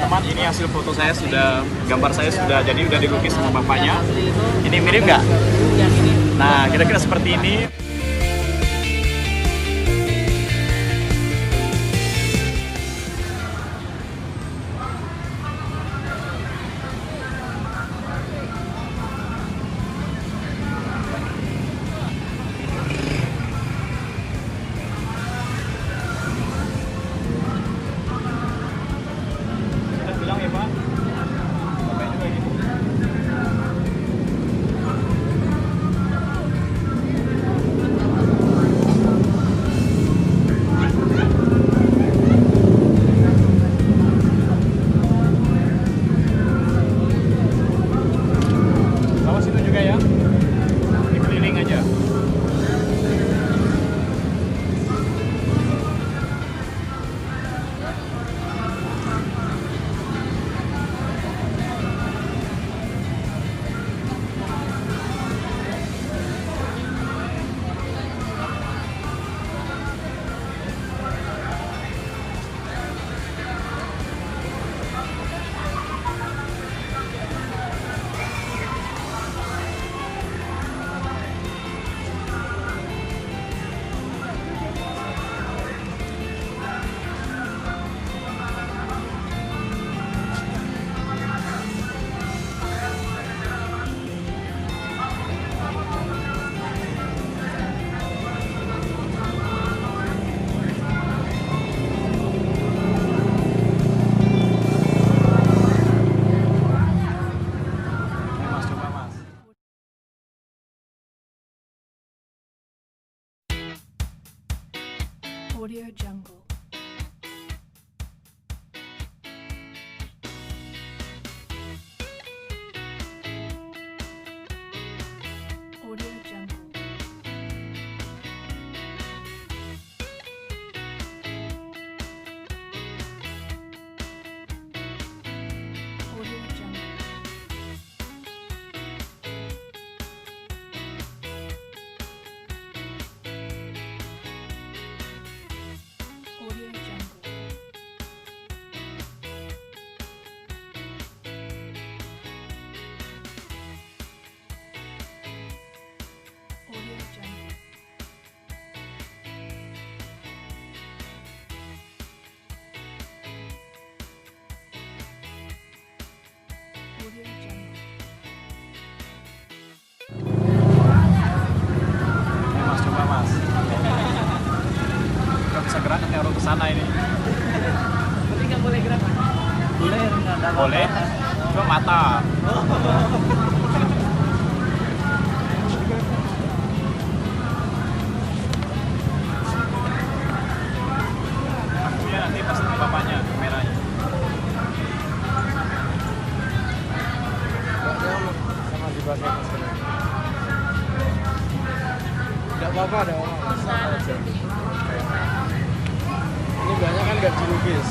teman-teman, ini hasil foto saya sudah, gambar saya sudah jadi, udah dilukis sama bapaknya. Ini mirip nggak? Nah, kira-kira seperti ini. Audio Jungle. Audio Jungle. Audio Jungle. Audio Jungle. Audio Jungle. Audio Jungle. Mas, coba mas. Nggak bisa gerak, harus ke sana ini. Berarti nggak boleh gerak, Mas? Boleh, nggak ada apa-apa. Boleh, cuma mata. Aku ya nanti pas ke bapaknya, kameranya. Sama dipakai masker. Tidak apa-apa, ada apa-apa. Ini banyak kan nggak dilukis.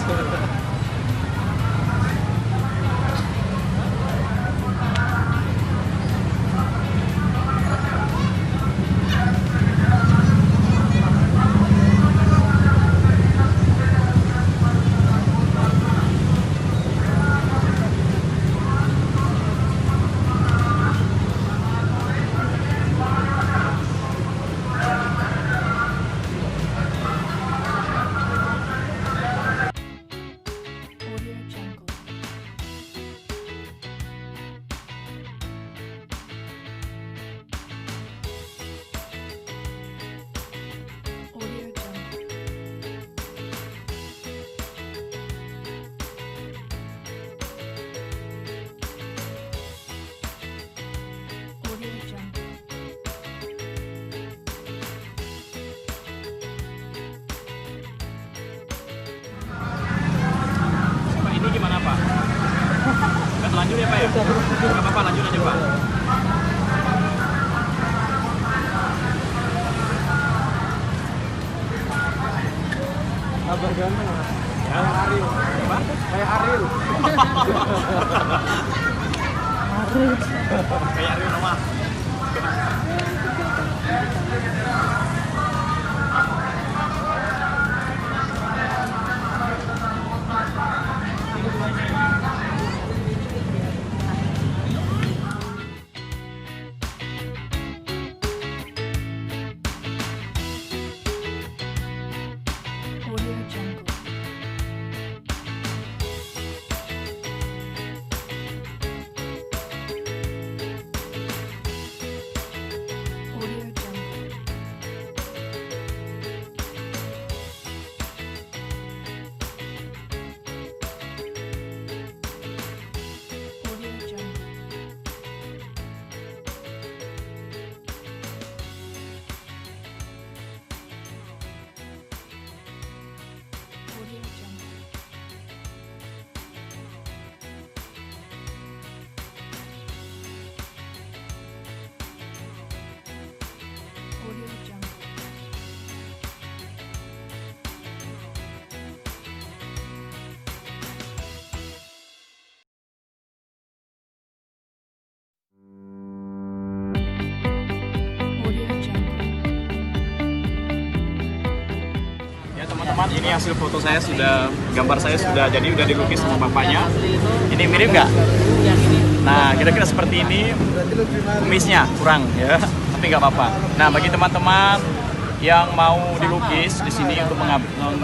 Audio Jungle. Audio Jungle. Audio Jungle. Pak, ini gimana Pak? Nggak lanjut ya Pak ya? Nggak apa-apa, lanjut aja Pak. Abah ganteng, Mas. Ya. Kayak Ariel. Apa? Kayak Ariel. Kayak Rio Noma. ini hasil foto saya sudah, gambar saya sudah jadi, udah dilukis sama bapaknya. Ini mirip nggak? Nah, kira-kira seperti ini. Kumisnya kurang ya, tapi nggak apa-apa. Nah, bagi teman-teman yang mau dilukis di sini untuk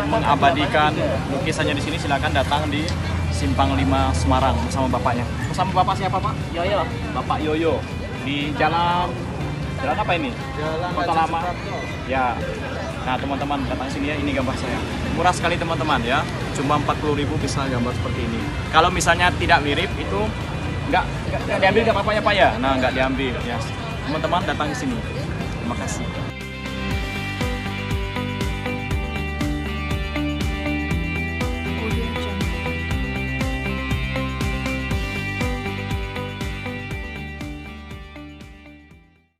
mengabadikan lukisannya di sini, silakan datang di Simpang 5 Semarang bersama bapaknya. Bersama bapak siapa, Pak? Yoyo. Bapak Yoyo di jalan apa ini? Jalan Kota Haji Lama. Suprapto. Ya. Nah, teman-teman datang sini ya, ini gambar saya. Murah sekali teman-teman ya. Cuma 40.000 bisa gambar seperti ini. Kalau misalnya tidak mirip itu nggak diambil nggak apa-apa ya, Pak ya. Nah, nggak diambil ya. Teman-teman datang ke sini. Terima kasih.